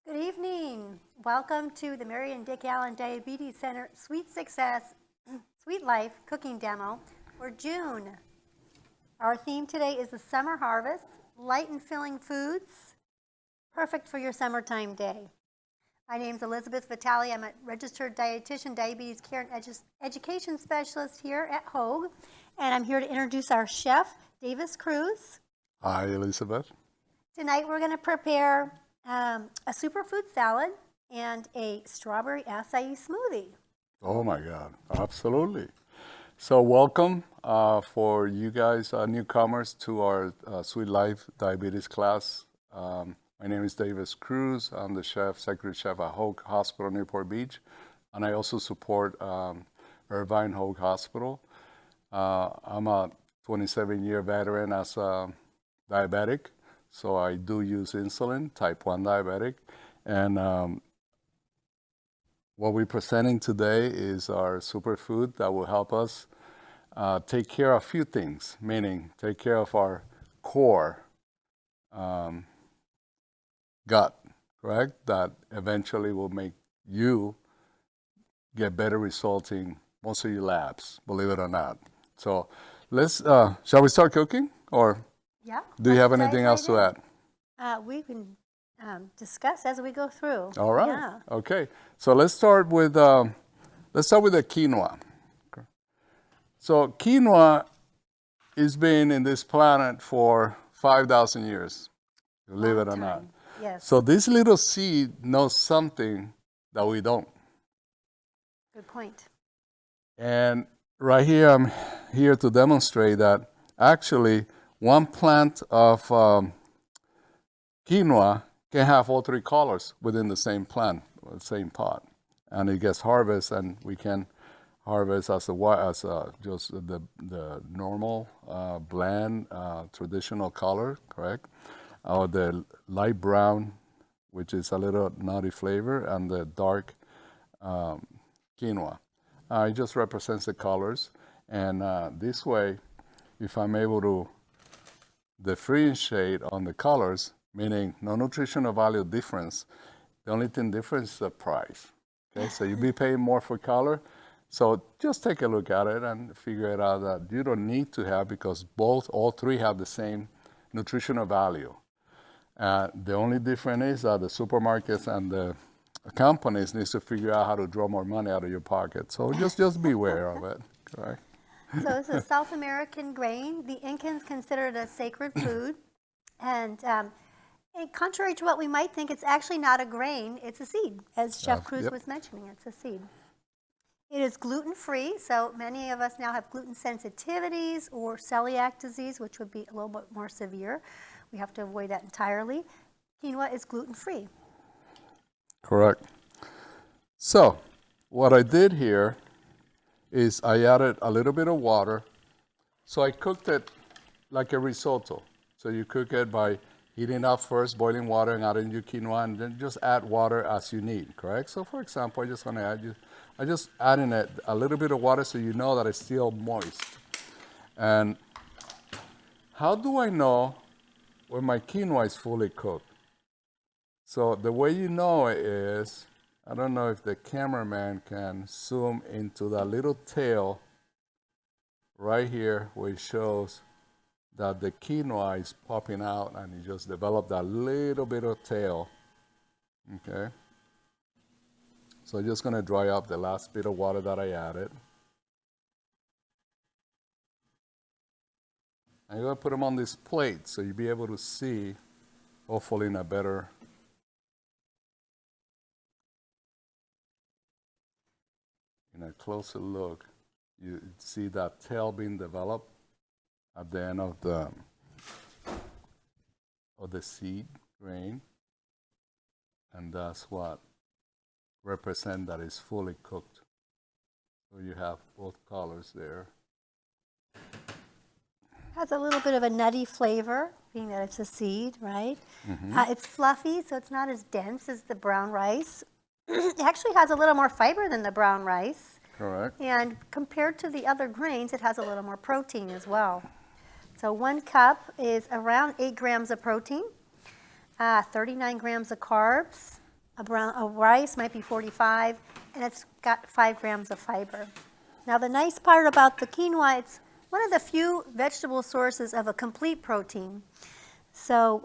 Good evening. Welcome to the Mary and Dick Allen Diabetes Center Sweet Success, Sweet Life cooking demo for June. Our theme today is the summer harvest, light and filling foods, perfect for your summertime day. My name is Elizabeth Vitale. I'm a registered dietitian, diabetes care and education specialist here at Hoag. And I'm here to introduce our chef, Davis Cruz. Hi, Elizabeth. Tonight we're going to prepare a superfood salad and a strawberry acai smoothie. Oh my God, absolutely. So welcome for you guys newcomers to our Sweet Life Diabetes class. My name is Davis Cruz. I'm the chef, secretary chef at Hoag Hospital, Newport Beach, and I also support Irvine Hoag Hospital. I'm a 27-year veteran as a diabetic, so I do use insulin, type 1 diabetic, and what we're presenting today is our superfood that will help us take care of a few things, meaning take care of our core gut, correct? That eventually will make you get better resulting most of your labs, believe it or not. So let's, shall we start cooking? Or Yeah. do you have let's anything dive else to right add? in. We can discuss as we go through. All right. Yeah. Okay. So let's start with the quinoa. Okay. So quinoa has been in this planet for 5,000 years, believe it or not. Yes. So this little seed knows something that we don't. Good point. And right here, I'm here to demonstrate that actually one plant of quinoa can have all three colors within the same plant, the same pot. And it gets harvested, and we can harvest just the normal bland traditional color, correct? Or the light brown, which is a little nutty flavor, and the dark quinoa. It just represents the colors, and this way, if I'm able to differentiate on the colors, meaning no nutritional value difference, the only thing different is the price. Okay, so you'll be paying more for color. So just take a look at it and figure it out that you don't need to have, because all three have the same nutritional value. The only difference is that the supermarkets and the companies needs to figure out how to draw more money out of your pocket. So just beware of it. Correct. So this is South American grain. The Incans considered it a sacred food. And contrary to what we might think, it's actually not a grain, it's a seed. As Chef Cruz Yep. was mentioning, it's a seed. It is gluten-free, so many of us now have gluten sensitivities or celiac disease, which would be a little bit more severe. We have to avoid that entirely. Quinoa is gluten-free. Correct. So what I did here is I added a little bit of water. So I cooked it like a risotto. So you cook it by heating up first, boiling water, and adding your quinoa, and then just add water as you need, correct? So for example, I just adding a little bit of water so you know that it's still moist. And how do I know when my quinoa is fully cooked? So the way you know it is, I don't know if the cameraman can zoom into that little tail right here where it shows that the quinoa is popping out, and you just develop that little bit of tail. Okay. So I'm just going to dry up the last bit of water that I added. I'm going to put them on this plate so you'll be able to see, hopefully in a closer look, you see that tail being developed at the end of the seed grain, and that's what represent that is fully cooked. So you have both colors there. Has a little bit of a nutty flavor, being that it's a seed, right? It's fluffy, so it's not as dense as the brown rice. It actually has a little more fiber than the brown rice. Correct. And compared to the other grains, it has a little more protein as well. So 1 cup is around 8 grams of protein, 39 grams of carbs, A rice might be 45, and it's got 5 grams of fiber. Now the nice part about the quinoa, it's one of the few vegetable sources of a complete protein. So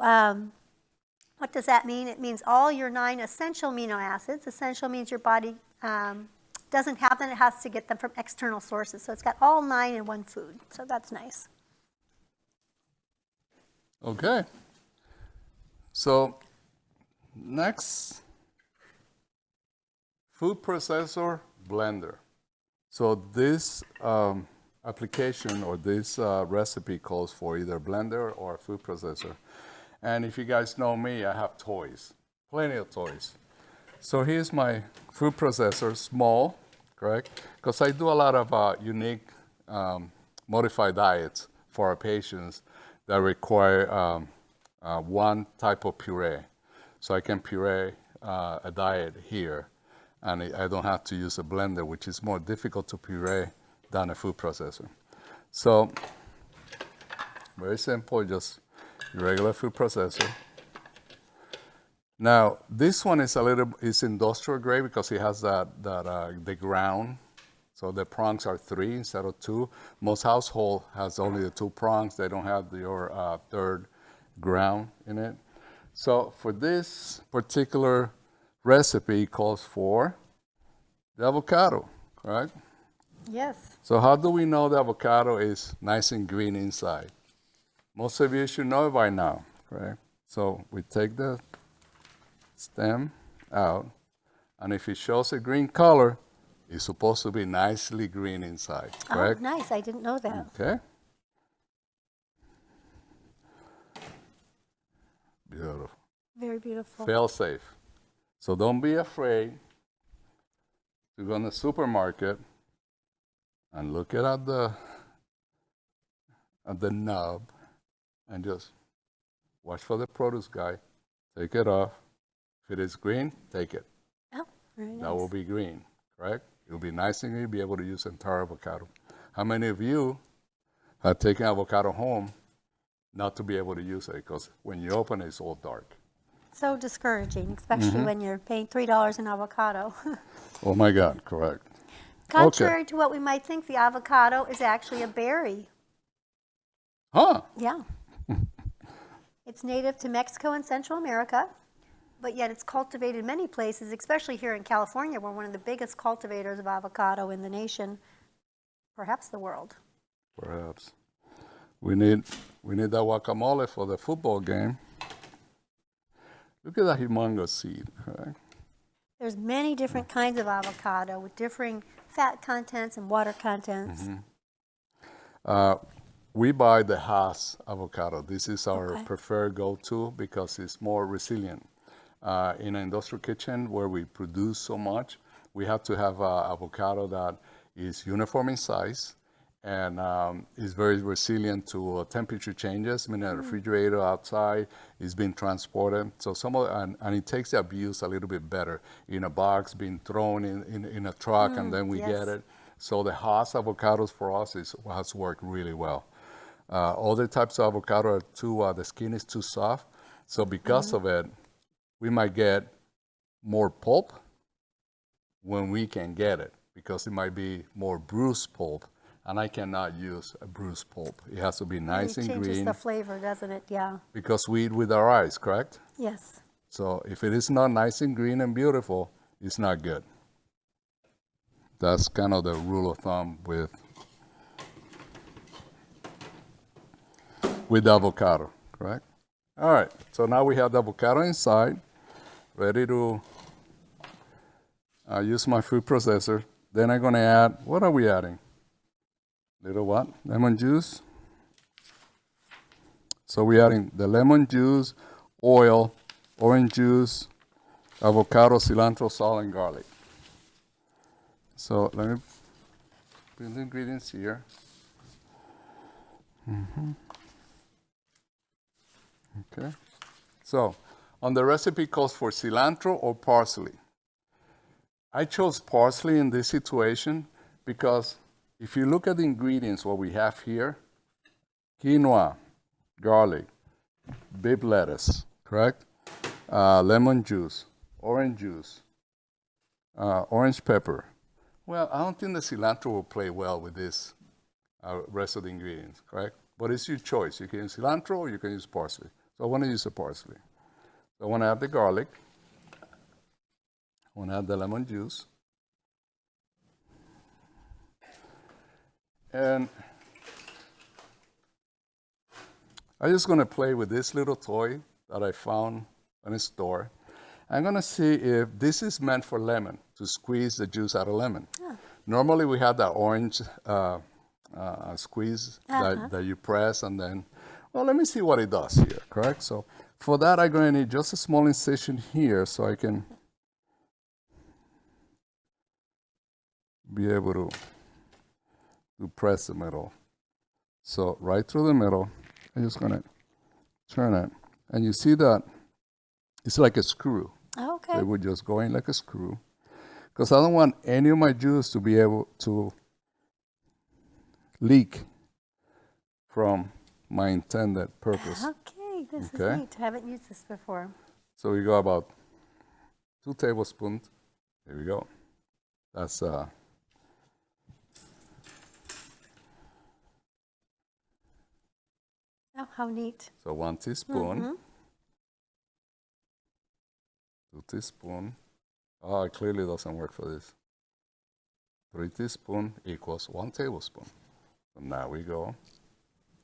what does that mean? It means all your 9 essential amino acids. Essential means your body doesn't have them, it has to get them from external sources. So it's got all 9 in one food. So that's nice. Okay. So next, food processor blender. So this application or this recipe calls for either blender or a food processor. And if you guys know me, I have toys, plenty of toys. So here's my food processor, small, correct? Because I do a lot of unique modified diets for our patients that require one type of puree. So I can puree a diet here, and I don't have to use a blender, which is more difficult to puree than a food processor. So very simple, just your regular food processor. Now this one is is industrial grade because it has the ground. So the prongs are 3 instead of 2. Most household has only the 2 prongs. They don't have your third ground in it. So for this particular recipe, it calls for the avocado, correct? Yes. So how do we know the avocado is nice and green inside? Most of you should know it by now, correct? So we take the stem out, and if it shows a green color, it's supposed to be nicely green inside, correct? Oh, nice. I didn't know that. Okay. Beautiful. Very beautiful. Fail safe. So don't be afraid to go in the supermarket and look at the nub and just watch for the produce guy. Take it off. If it is green, take it. Oh, very nice. That will be green, correct? It will be nice and you'll be able to use entire avocado. How many of you have taken avocado home not to be able to use it? Because when you open it, it's all dark. So discouraging, especially when you're paying $3 an avocado. Oh my God, correct. Contrary to what we might think, the avocado is actually a berry. Huh? Yeah. It's native to Mexico and Central America, but yet it's cultivated many places, especially here in California. We're one of the biggest cultivators of avocado in the nation, perhaps the world. Perhaps. We need that guacamole for the football game. Look at that humongous seed, right? There's many different kinds of avocado with differing fat contents and water contents. We buy the Hass avocado. This is our preferred go-to because it's more resilient. In an industrial kitchen where we produce so much, we have to have avocado that is uniform in size and is very resilient to temperature changes. I mean, a refrigerator outside is being transported. So and it takes the abuse a little bit better in a box, being thrown in a truck, and then we get it. So the Hass avocados for us has worked really well. Other types of avocado are the skin is too soft. So because of it, we might get more pulp when we can get it because it might be more bruised pulp, and I cannot use a bruised pulp. It has to be nice and green. It changes the flavor, doesn't it? Yeah. Because we eat with our eyes, correct? Yes. So if it is not nice and green and beautiful, it's not good. That's kind of the rule of thumb with avocado, correct? All right, so now we have the avocado inside, ready to use my food processor. Then I'm going to add, what are we adding? Little what? Lemon juice. So we're adding the lemon juice, oil, orange juice, avocado, cilantro, salt, and garlic. So let me put the ingredients here. Okay. So on the recipe calls for cilantro or parsley. I chose parsley in this situation because if you look at the ingredients, what we have here, quinoa, garlic, baby lettuce, correct? Lemon juice, orange juice, orange pepper. Well, I don't think the cilantro will play well with this rest of the ingredients, correct? But it's your choice. You can use cilantro or you can use parsley. So I want to use the parsley. So I want to add the garlic. I want to add the lemon juice. And I'm just going to play with this little toy that I found in a store. I'm going to see if this is meant for lemon, to squeeze the juice out of lemon. Yeah. Normally we have that orange squeeze that you press and then, well, let me see what it does here, correct? So for that, I'm going to need just a small incision here so I can be able to press the middle. So right through the middle, I'm just going to turn it. And you see that it's like a screw. Okay. It would just go in like a screw. Because I don't want any of my juice to be able to leak from my intended purpose. Okay, this is neat. I haven't used this before. So we go about 2 tablespoons. There we go. That's oh, how neat. So 1 teaspoon. 2 teaspoons. Oh, it clearly doesn't work for this. 3 teaspoons equals 1 tablespoon. So now we go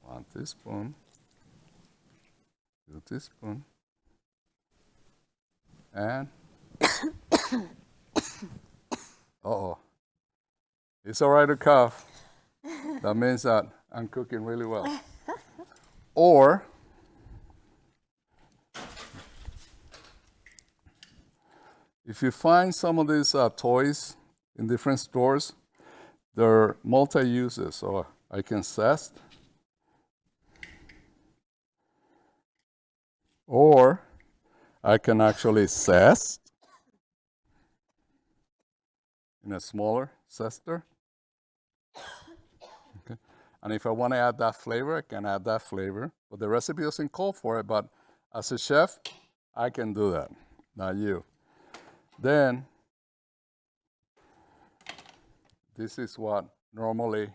1 teaspoon, 2 teaspoons, and uh-oh. It's all right to cough. That means that I'm cooking really well. Or if you find some of these toys in different stores, they're multi-uses. So I can zest, or I can actually zest in a smaller zester. Okay. And if I want to add that flavor, I can add that flavor. But the recipe doesn't call for it, but as a chef, I can do that, not you. Then, this is what normally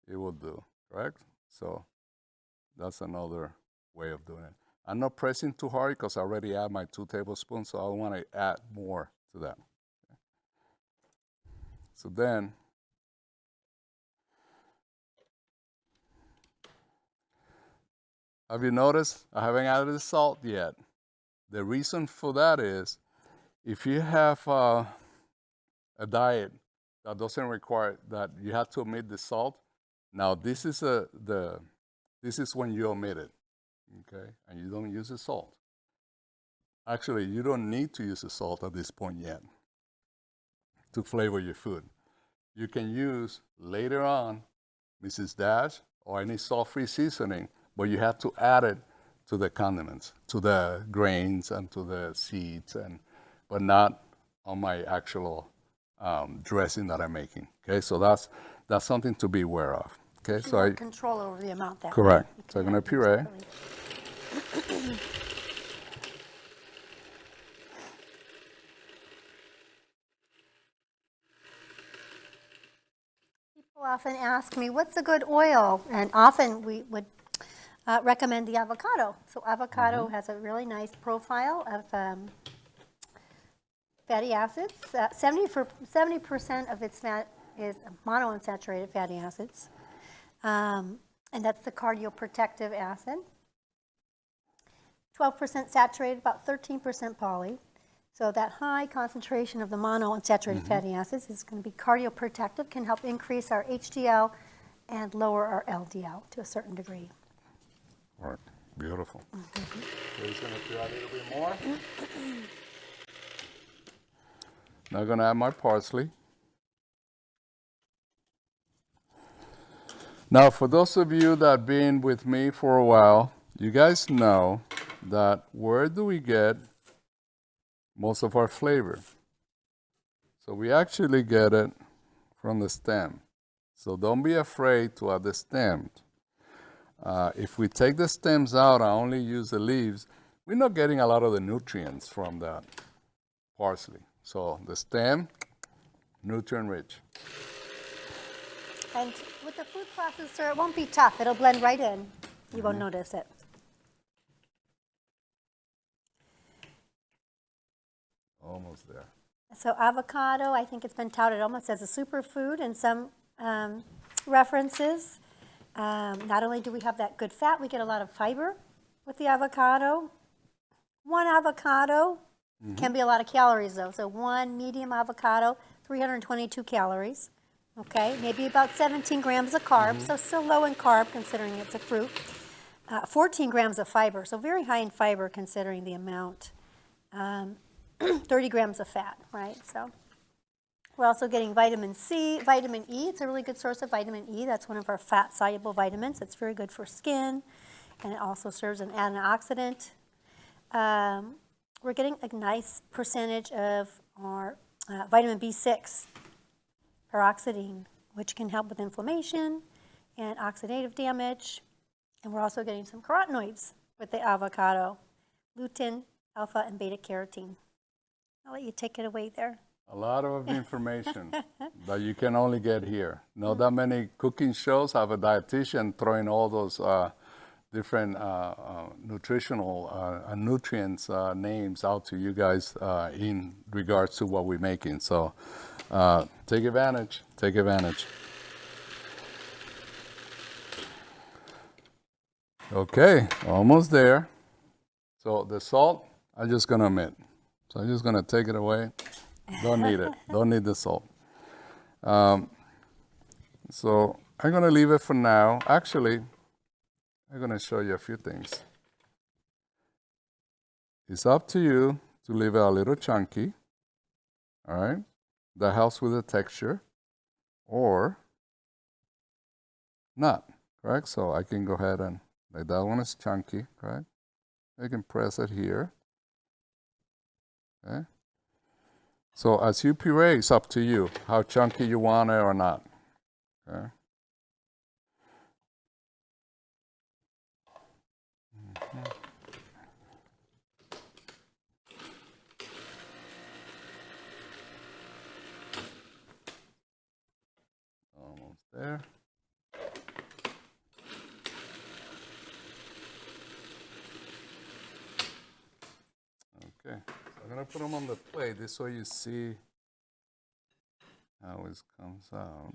it will do, correct? So that's another way of doing it. I'm not pressing too hard because I already add my 2 tablespoons, so I want to add more to that. Okay. So then, have you noticed I haven't added the salt yet? The reason for that is if you have a diet that doesn't require that you have to omit the salt, now this is when you omit it, okay? And you don't use the salt. Actually, you don't need to use the salt at this point yet to flavor your food. You can use later on Mrs. Dash or any salt-free seasoning, but you have to add it to the condiments, to the grains and to the seeds, but not on my actual dressing that I'm making. Okay, so that's something to be aware of. Okay, so I control over the amount that. Correct. So I'm going to puree. People often ask me, "What's a good oil?" And often we would recommend the avocado. So avocado has a really nice profile of fatty acids. 70% of its fat is monounsaturated fatty acids. And that's the cardioprotective acid. 12% saturated, about 13% poly. So that high concentration of the monounsaturated fatty acids is going to be cardioprotective, can help increase our HDL and lower our LDL to a certain degree. All right, beautiful. So he's going to do a little bit more. Now I'm going to add my parsley. Now, for those of you that have been with me for a while, you guys know that where do we get most of our flavor? So we actually get it from the stem. So don't be afraid to add the stems. If we take the stems out and only use the leaves, we're not getting a lot of the nutrients from that. parsley. So the stem, nutrient rich. And with the food processor, it won't be tough. It'll blend right in. You won't notice it. Almost there. So avocado, I think it's been touted almost as a superfood in some references. Not only do we have that good fat, we get a lot of fiber with the avocado. One avocado can be a lot of calories though. So one medium avocado, 322 calories. Okay, maybe about 17 grams of carbs, so still low in carb considering it's a fruit. 14 grams of fiber, so very high in fiber considering the amount. 30 grams of fat, right? So we're also getting vitamin C, vitamin E. It's a really good source of vitamin E. That's one of our fat-soluble vitamins. It's very good for skin, and it also serves as an antioxidant. We're getting a nice percentage of our vitamin B6, peroxidine, which can help with inflammation and oxidative damage. And we're also getting some carotenoids with the avocado, lutein, alpha, and beta carotene. I'll let you take it away there. A lot of information that you can only get here. Not that many cooking shows have a dietitian throwing all those different nutritional nutrients names out to you guys in regards to what we're making. So take advantage. Take advantage. Okay, almost there. So the salt, I'm just gonna omit. So I'm just gonna take it away. Don't need it. Don't need the salt. So I'm gonna leave it for now. Actually, I'm gonna show you a few things. It's up to you to leave it a little chunky. All right, that helps with the texture, or not. Correct. So I can go ahead and like that one is chunky. Correct. I can press it here. Okay. So as you puree, it's up to you how chunky you want it or not. Okay. Almost there. Okay, so I'm gonna put them on the plate this way you see how it comes out.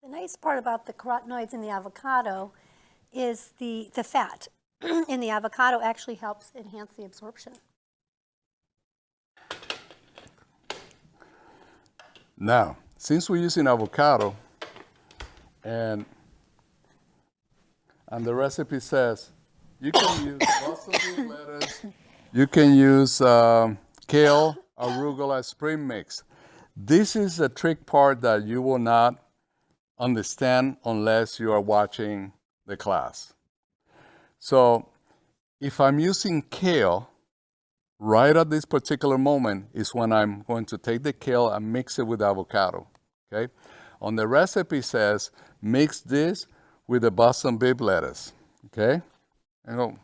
The nice part about the carotenoids in the avocado is the fat in the avocado actually helps enhance the absorption. Now, since we're using avocado, and the recipe says you can use Boston bean lettuce, you can use kale, arugula, spring mix. This is a trick part that you will not understand unless you are watching the class. So if I'm using kale, right at this particular moment is when I'm going to take the kale and mix it with avocado, okay? On the recipe says, mix this with the Boston bean lettuce, okay? And go,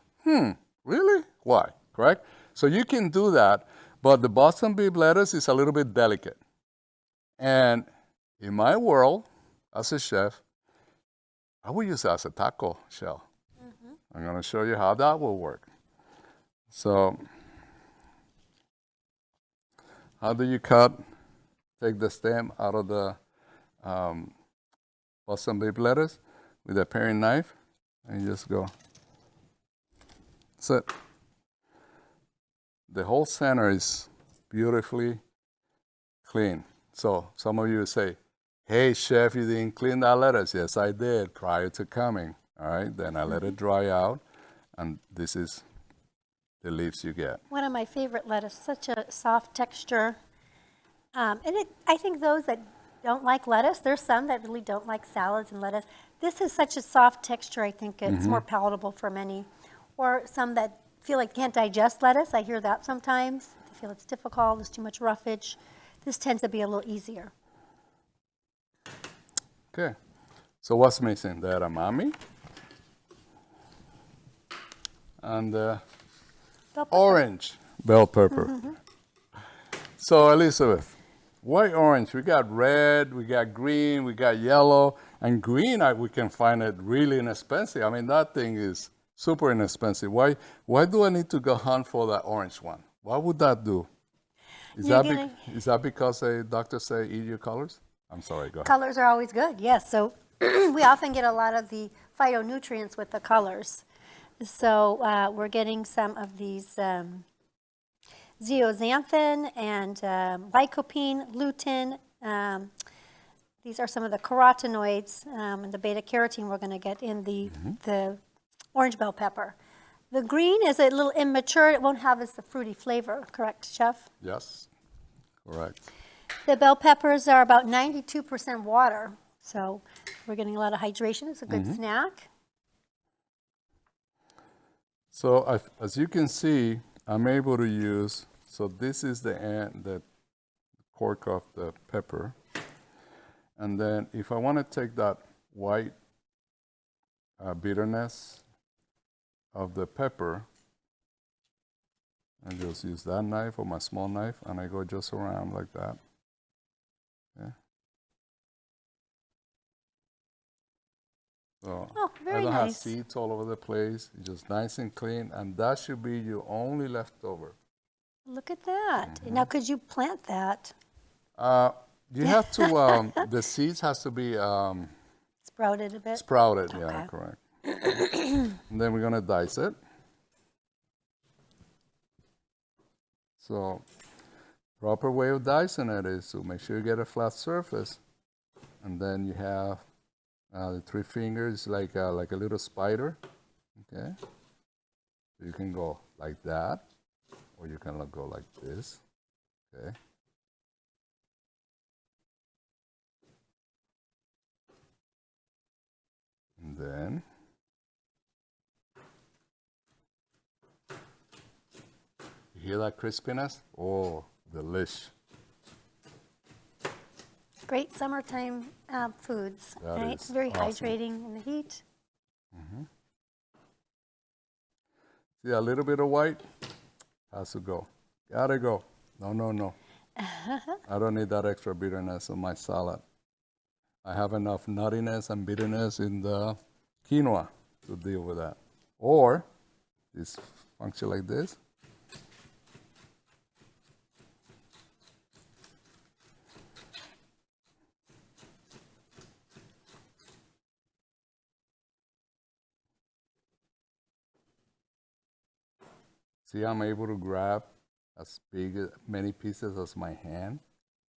really? Why, correct? So you can do that, but the Boston bean lettuce is a little bit delicate. And in my world, as a chef, I would use it as a taco shell. I'm gonna show you how that will work. So, how do you cut? Take the stem out of the Boston bean lettuce with a paring knife and you just go. That's it. The whole center is beautifully clean. So some of you say, hey chef, you didn't clean that lettuce. Yes, I did prior to coming. All right, then I let it dry out and this is the leaves you get. One of my favorite lettuce, such a soft texture. I think those that don't like lettuce, there's some that really don't like salads and lettuce. This is such a soft texture, I think it's more palatable for many. Or some that feel like can't digest lettuce, I hear that sometimes. feel it's difficult, there's too much roughage, this tends to be a little easier. Okay. So what's missing? The edamame and the Bell pepper. orange bell pepper. So Elizabeth, why orange? We got red, we got green, we got yellow, and green we can find it really inexpensive. I mean, that thing is super inexpensive. Why do I need to go hunt for that orange one? What would that do? Is that because a doctor say eat your colors? I'm sorry, go ahead. Colors are always good, yes. So we often get a lot of the phytonutrients with the colors. So we're getting some of these zeaxanthin and lycopene, lutein. These are some of the carotenoids and the beta carotene we're going to get in the orange bell pepper. The green is a little immature. It won't have the fruity flavor, correct, Chef? Yes, correct. The bell peppers are about 92% water, so we're getting a lot of hydration. It's a good snack. So as you can see, I'm able to use, so this is the cork of the pepper. And then if I want to take that white bitterness of the pepper, I just use that knife or my small knife, and I go just around like that. Okay. So very I don't have nice. seeds all over the place. It's just nice and clean, and that should be your only leftover. Look at that. Now, could you plant that? You have to, the seeds has to be Sprouted a bit? sprouted. Okay. Yeah, correct. And then we're going to dice it. So proper way of dicing it is to make sure you get a flat surface, and then you have the 3 fingers like a little spider. Okay, so you can go like that, or you can go like this. Okay. And then you hear that crispiness? Oh, delish. Great summertime foods, That right? is Very awesome. hydrating in the heat. See, a little bit of white has to go. Gotta go. No. I don't need that extra bitterness on my salad. I have enough nuttiness and bitterness in the quinoa to deal with that. Or this function like this. See, I'm able to grab as many pieces as my hand,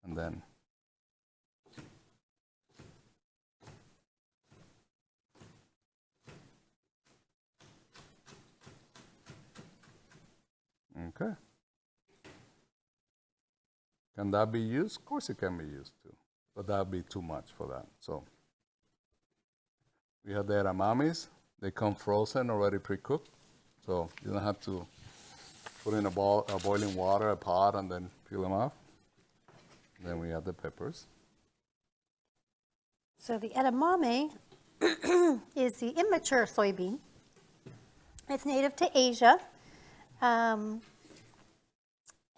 and then okay. Can that be used? Of course it can be used too, but that would be too much for that. So we have the edamames. They come frozen, already pre-cooked, so you don't have to put in a boiling water, a pot, and then peel them off. Then we have the peppers. So the edamame is the immature soybean. It's native to Asia. And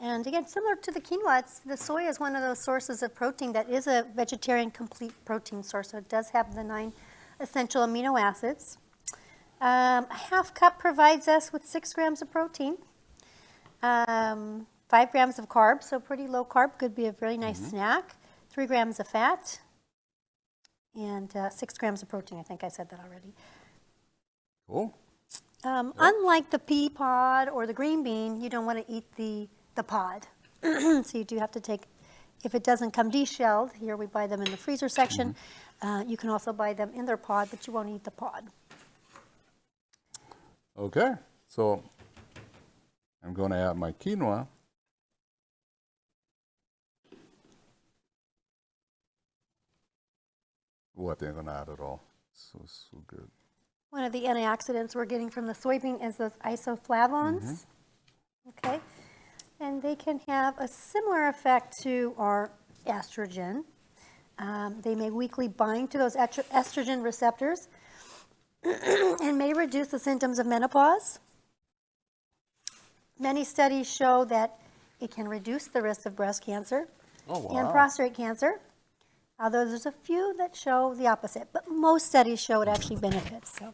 again, similar to the quinoa, the soy is one of those sources of protein that is a vegetarian complete protein source. So it does have the 9 essential amino acids. A half cup provides us with 6 grams of protein, 5 grams of carbs, so pretty low carb, could be a very nice snack, 3 grams of fat, and 6 grams of protein. I think I said that already. Cool. Unlike the pea pod or the green bean, you don't want to eat the pod. So you do have to take, if it doesn't come deshelled, here we buy them in the freezer section. You can also buy them in their pod, but you won't eat the pod. Okay, so I'm going to add my quinoa. Oh, I think I'm going to add it all. So good. One of the antioxidants we're getting from the soybean is those isoflavones. Okay, and they can have a similar effect to our estrogen. They may weakly bind to those estrogen receptors and may reduce the symptoms of menopause. Many studies show that it can reduce the risk of breast cancer and prostate cancer, although there's a few that show the opposite, but most studies show it actually benefits. So,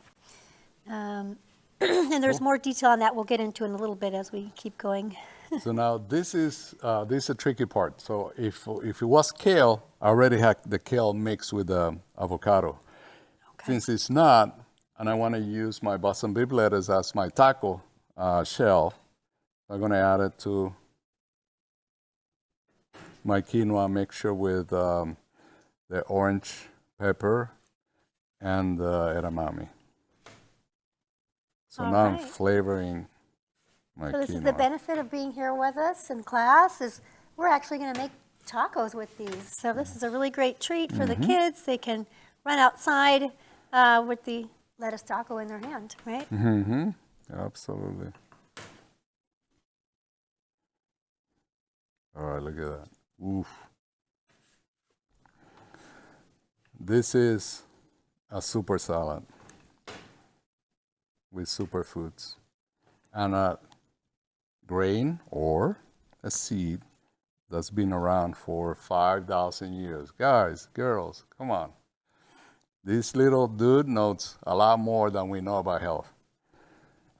and there's more detail on that we'll get into in a little bit as we keep going. So now this is a tricky part. So if it was kale, I already had the kale mixed with the avocado. Okay. Since it's not, and I want to use my Boston beef lettuce as my taco shell, I'm going to add it to my quinoa mixture with the orange pepper and the edamame. So now I'm flavoring my So this quinoa. is the benefit of being here with us in class, is we're actually going to make tacos with these. So this is a really great treat for the kids. They can run outside with the lettuce taco in their hand, right? Mm-hmm. Absolutely. All right, look at that. Oof. This is a super salad with superfoods and a grain or a seed that's been around for 5,000 years. Guys, girls, come on. This little dude knows a lot more than we know about health.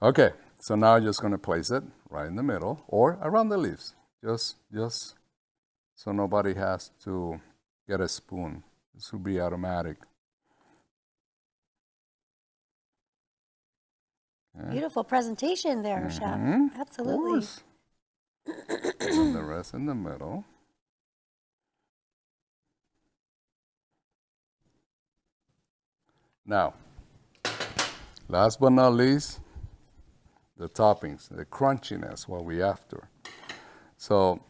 Okay, so now I'm just going to place it right in the middle or around the leaves. Just so nobody has to get a spoon. This will be automatic. Okay. Beautiful presentation there, Chef. Absolutely. And the rest in the middle. Now, last but not least, the toppings, the crunchiness, what we after. So,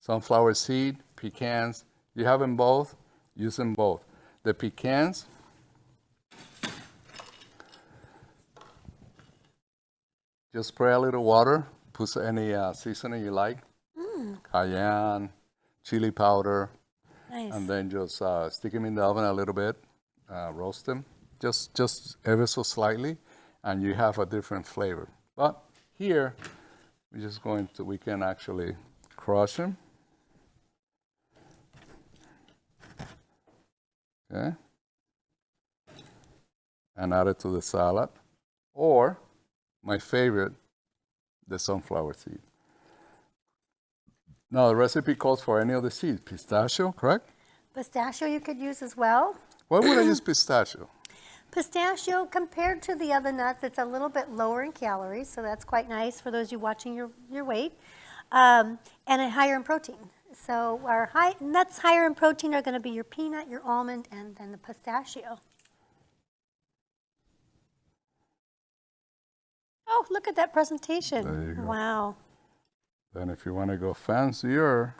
sunflower seed, pecans. You have them both, use them both. The pecans, just spray a little water, put any seasoning you like, cayenne, chili powder, Nice. and then just stick them in the oven a little bit, roast them, just ever so slightly, and you have a different flavor. But here, we can actually crush them. Okay. And add it to the salad. Or, my favorite, the sunflower seed. Now, the recipe calls for any of the seeds. Pistachio, correct? Pistachio you could use as well. Why would I use pistachio? Pistachio, compared to the other nuts, it's a little bit lower in calories, so that's quite nice for those of you watching your weight, and higher in protein. So our nuts higher in protein are going to be your peanut, your almond, and then the pistachio. Oh, look at that presentation. There you go. Wow. Then if you want to go fancier,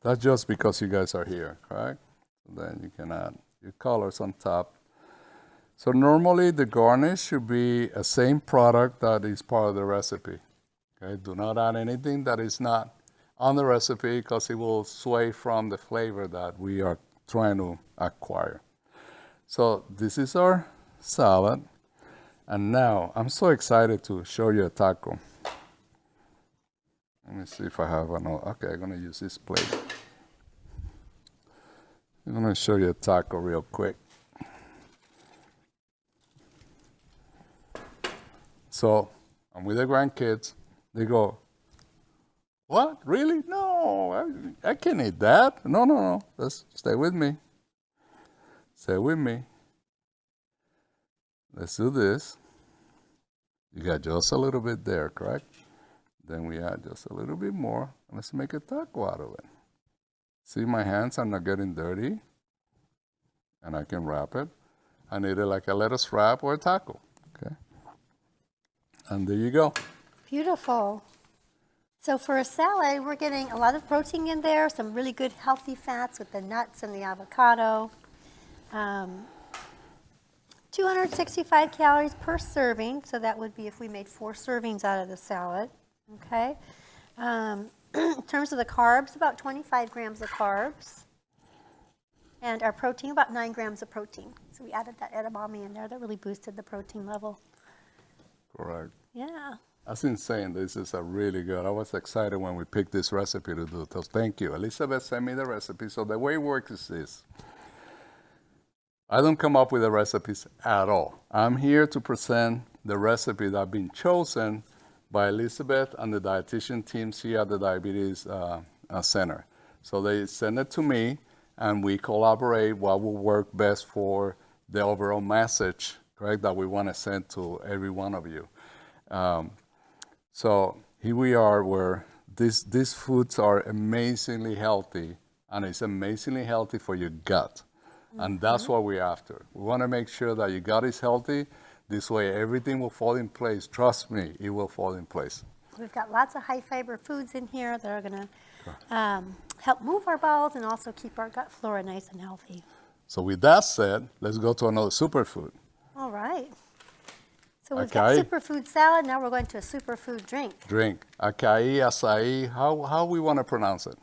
that's just because you guys are here, correct? Then you can add your colors on top. So normally the garnish should be a same product that is part of the recipe. Okay, do not add anything that is not on the recipe because it will sway from the flavor that we are trying to acquire. So this is our salad. And now I'm so excited to show you a taco. Let me see if I have another. Okay, I'm gonna use this plate. I'm gonna show you a taco real quick. So I'm with the grandkids. They go, "What? Really? No, I can't eat that. No. Let's stay with me. Stay with me. Let's do this. You got just a little bit there, correct? Then we add just a little bit more. Let's make a taco out of it. See, my hands are not getting dirty. And I can wrap it. I need it like a lettuce wrap or a taco. Okay. And there you go. Beautiful. So for a salad, we're getting a lot of protein in there, some really good healthy fats with the nuts and the avocado. 265 calories per serving, so that would be if we made 4 servings out of the salad, okay? In terms of the carbs, about 25 grams of carbs. And our protein, about 9 grams of protein. So we added that edamame in there. That really boosted the protein level. Correct. Yeah. That's insane. This is a really good. I was excited when we picked this recipe to do. So thank you. Elizabeth sent me the recipe. So the way it works is this. I don't come up with the recipes at all. I'm here to present the recipe that have been chosen by Elizabeth and the dietitian teams here at the Diabetes Center. So they send it to me, and we collaborate what will work best for the overall message, correct, that we want to send to every one of you. So here we are where these foods are amazingly healthy, and it's amazingly healthy for your gut. And that's what we're after. We want to make sure that your gut is healthy. This way, everything will fall in place. Trust me, it will fall in place. We've got lots of high fiber foods in here that are going to help move our bowels and also keep our gut flora nice and healthy. So with that said, let's go to another superfood. All right. So we've got superfood salad. Now we're going to a superfood drink. Drink. Acai, acai. How we want to pronounce it?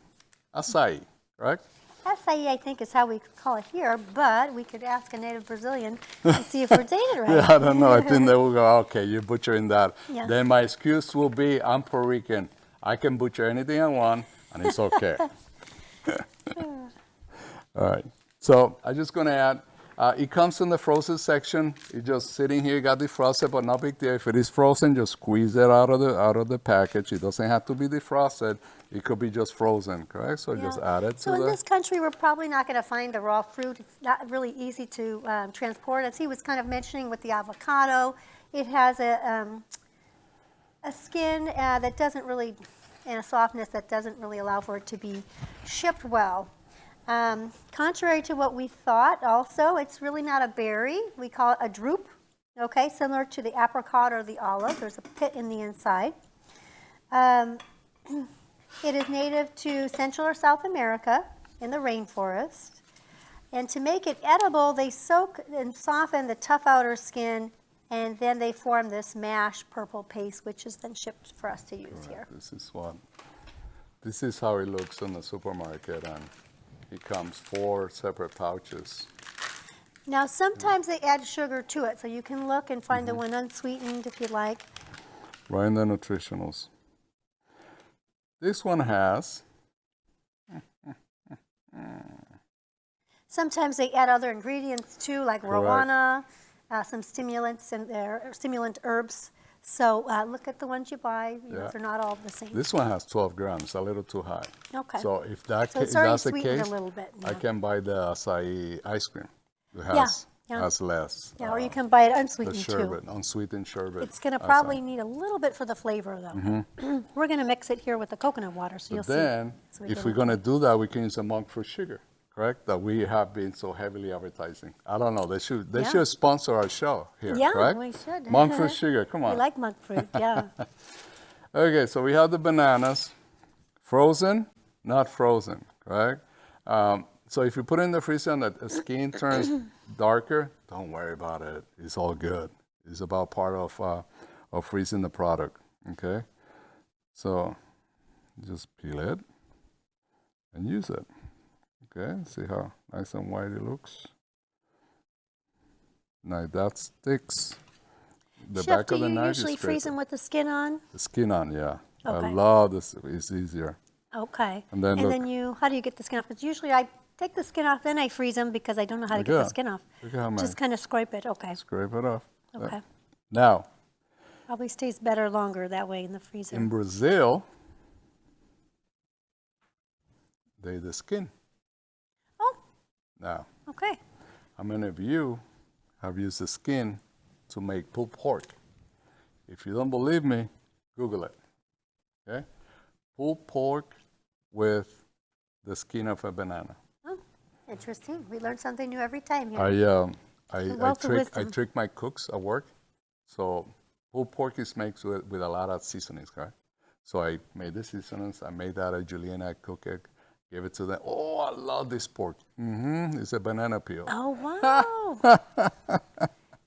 Acai, right? Acai, I think, is how we call it here, but we could ask a native Brazilian and see if we're saying it right. Yeah, I don't know. I think they will go, okay, you're butchering that. Yeah. Then my excuse will be, I'm Puerto Rican. I can butcher anything I want, and it's okay. All right. So I'm just going to add, it comes in the frozen section. It's just sitting here, got defrosted, but no big deal. If it is frozen, just squeeze it out of the package. It doesn't have to be defrosted. It could be just frozen, correct? So just add it to So in this country, we're probably not going to find the raw fruit. It's not really easy to transport. As he was kind of mentioning with the avocado, it has a skin that doesn't really, and a softness that doesn't really allow for it to be shipped well. Contrary to what we thought also, it's really not a berry. We call it a drupe, okay, similar to the apricot or the olive. There's a pit in the inside. It is native to Central or South America in the rainforest. And to make it edible, they soak and soften the tough outer skin, and then they form this mashed purple paste, which is then shipped for us to use here. This is how it looks in the supermarket, and it comes 4 separate pouches. Now, sometimes they add sugar to it, so you can look and find the one unsweetened if you'd like. Right in the nutritionals. This one has. Sometimes they add other ingredients too, like rowana, some stimulants in there, stimulant herbs. So look at the ones you buy. They're not all the same. This one has 12 grams, a little too high. Okay. So if that's the case, a little bit, I can buy the acai ice cream. It has less. Yeah, or you can buy it unsweetened the sherbet, unsweetened sherbet. It's going to probably need a little bit for the flavor, though. We're going to mix it here with the coconut water, so you'll see. Then, if we're going to do that, we can use a monk fruit sugar, correct? That we have been so heavily advertising. I don't know. They should sponsor our show here, correct? Yeah, we should. Monk fruit sugar, come on. We like monk fruit, yeah. Okay, so we have the bananas, frozen, not frozen, correct? So if you put it in the freezer and the skin turns darker, don't worry about it. It's all good. It's about part of freezing the product, okay? So just peel it and use it, okay? See how nice and white it looks? Now that sticks. The Chef, back of the knife is do you usually freeze them with the skin on? The skin on, yeah. Okay. I love this. It's easier. Okay. And then how do you get the skin off? Because usually I take the skin off, then I freeze them because I don't know how to get the skin off. Just kind of scrape it. Okay. Scrape it off. Okay. Now. Probably stays better longer that way in the freezer. In Brazil, they eat the skin. Oh. Now. Okay. How many of you have used the skin to make pulled pork? If you don't believe me, Google it. Okay? Pulled pork with the skin of a banana. Oh, interesting. We learn something new every time here. I trick my cooks at work. So pulled pork is made with a lot of seasonings, correct? So I made the seasonings. I made that at Juliana cook it, gave it to them. Oh, I love this pork. It's a banana peel. Oh, wow.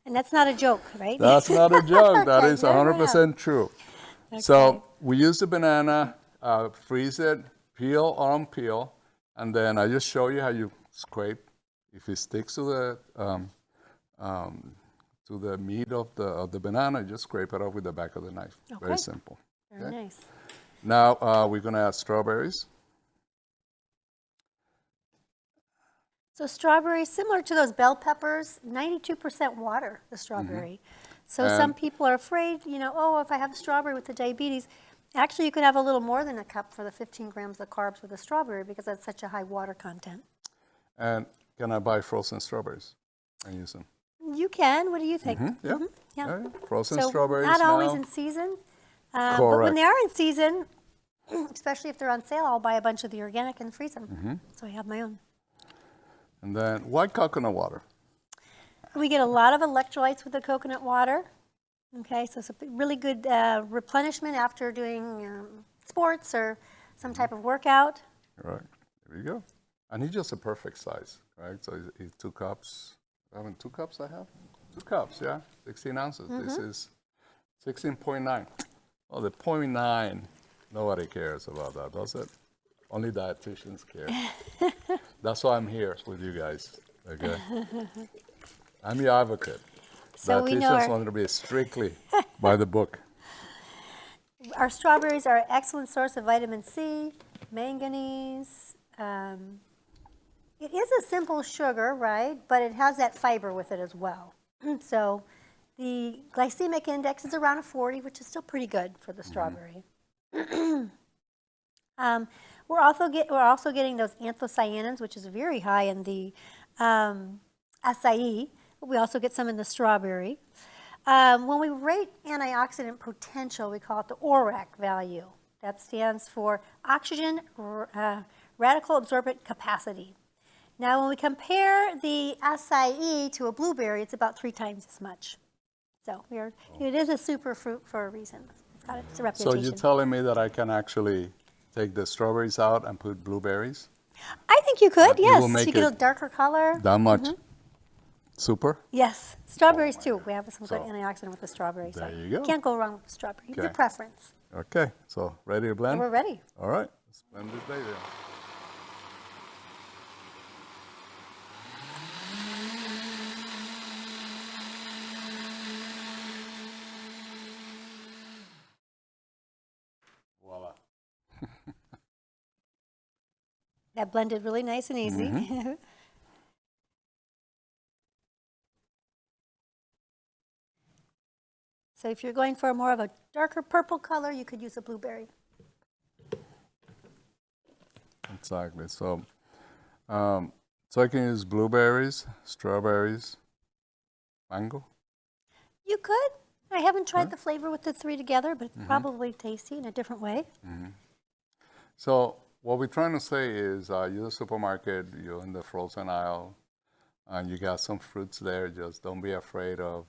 And that's not a joke, right? That's not a joke. That Okay, is never know. 100% true. So we use the banana, freeze it, peel or unpeel, and then I just show you how you scrape. If it sticks to the meat of the banana, you just scrape it off with the back of the knife. Very Okay. simple. Very nice. Now we're gonna add strawberries. So strawberries, similar to those bell peppers, 92% water, the strawberry. So some And- people are afraid, oh, if I have strawberry with the diabetes, actually you could have a little more than a cup for the 15 grams of carbs with the strawberry because that's such a high water content. And can I buy frozen strawberries and use them? You can. What do you think? Yeah. Yeah. Yeah. Frozen So strawberries not always now. in season, but Correct. when they are in season, especially if they're on sale, I'll buy a bunch of the organic and freeze them. So I have my own. And then white coconut water. We get a lot of electrolytes with the coconut water. Okay, so it's a really good replenishment after doing sports or some type of workout. All right. There you go. And it's just a perfect size, right? So it's 2 cups. How many 2 cups I have? 2 cups, yeah. 16 ounces. This is 16.9. Oh, the 0.9. Nobody cares about that, does it? Only dietitians care. That's why I'm here with you guys. Okay. I'm your advocate. So we know Dietitians want to be strictly by the book. our strawberries are an excellent source of vitamin C, manganese. It is a simple sugar, right? But it has that fiber with it as well. So the glycemic index is around a 40, which is still pretty good for the strawberry. We're also getting those anthocyanins, which is very high in the acai. But we also get some in the strawberry. When we rate antioxidant potential, we call it the ORAC value. That stands for oxygen radical absorbent capacity. Now, when we compare the acai to a blueberry, it's about 3 times as much. So it is a superfruit for a reason. It's got its So reputation. you're telling me that I can actually take the strawberries out and put blueberries? I think you could, It yes. will make You get a it darker color. That much? Super? Yes, strawberries too. We have some good So, antioxidant with the strawberries. there so you go. Can't go wrong with the strawberry. Your Okay. preference. Okay. So ready to blend? We're ready. All right. Let's blend this baby. Voila. That blended really nice and easy. So if you're going for more of a darker purple color, you could use a blueberry. Exactly. So I can use blueberries, strawberries, mango. You could. I haven't tried the flavor with the 3 together, but it's probably tasty in a different way. So what we're trying to say is you're in the supermarket, you're in the frozen aisle, and you got some fruits there. Just don't be afraid of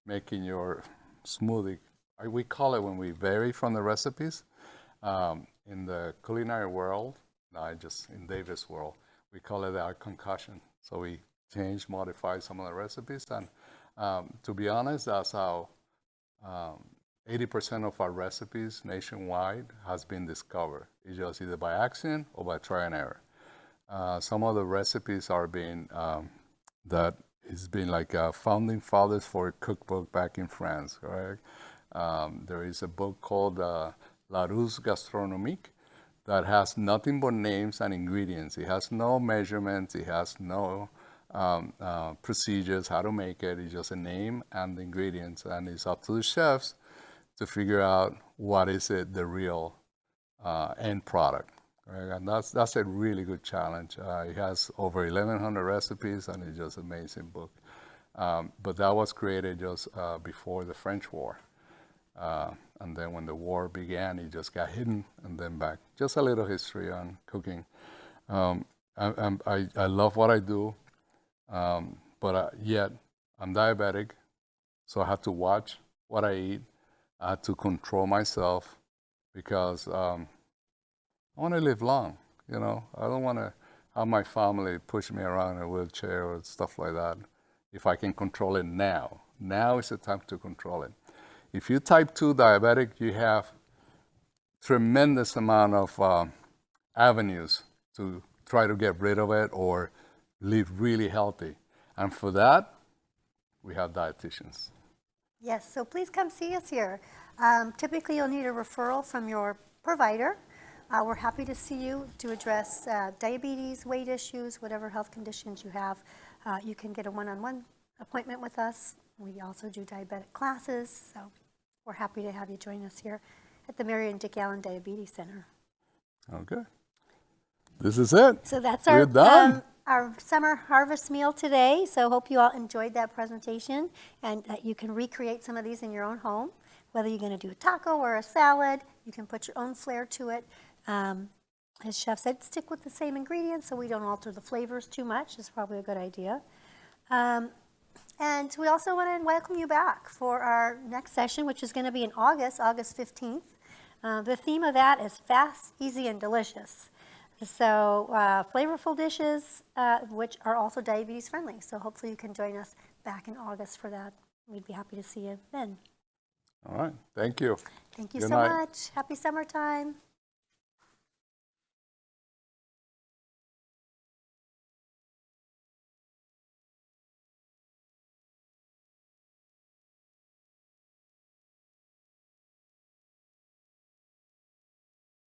making your smoothie. We call it, when we vary from the recipes, in the culinary world, not just in Davis' world, we call it our concussion. So we change, modify some of the recipes. And to be honest, that's how 80% of our recipes nationwide has been discovered. It's just either by accident or by try and error. Some of the recipes are being, that it's been like founding fathers for a cookbook back in France, right? There is a book called Larousse Gastronomique that has nothing but names and ingredients. It has no measurements. It has no procedures, how to make it. It's just a name and the ingredients. And it's up to the chefs to figure out what is it, the real end product. Right? And that's a really good challenge. It has over 1,100 recipes, and it's just an amazing book. But that was created just before the French War. And then when the war began, it just got hidden and then back. Just a little history on cooking. I love what I do, but yet I'm diabetic, so I have to watch what I eat. I have to control myself because I want to live long. I don't want to have my family push me around in a wheelchair or stuff like that. if I can control it now. Now is the time to control it. If you type 2 diabetic, you have tremendous amount of avenues to try to get rid of it or live really healthy. And for that, we have dietitians. Yes, so please come see us here. Typically, you'll need a referral from your provider. We're happy to see you to address diabetes, weight issues, whatever health conditions you have. You can get a one-on-one appointment with us. We also do diabetic classes, so we're happy to have you join us here at the Mary and Dick Allen Diabetes Center. Okay. This is it. So that's We're done. our summer harvest meal today. So hope you all enjoyed that presentation and that you can recreate some of these in your own home. Whether you're going to do a taco or a salad, you can put your own flair to it. As Chef said, stick with the same ingredients so we don't alter the flavors too much. It's probably a good idea. And we also want to welcome you back for our next session, which is going to be in August 15th. The theme of that is fast, easy, and delicious. So flavorful dishes, which are also diabetes friendly. So hopefully you can join us back in August for that. We'd be happy to see you then. All right. Thank you. Thank you Good so night. much. Happy summertime.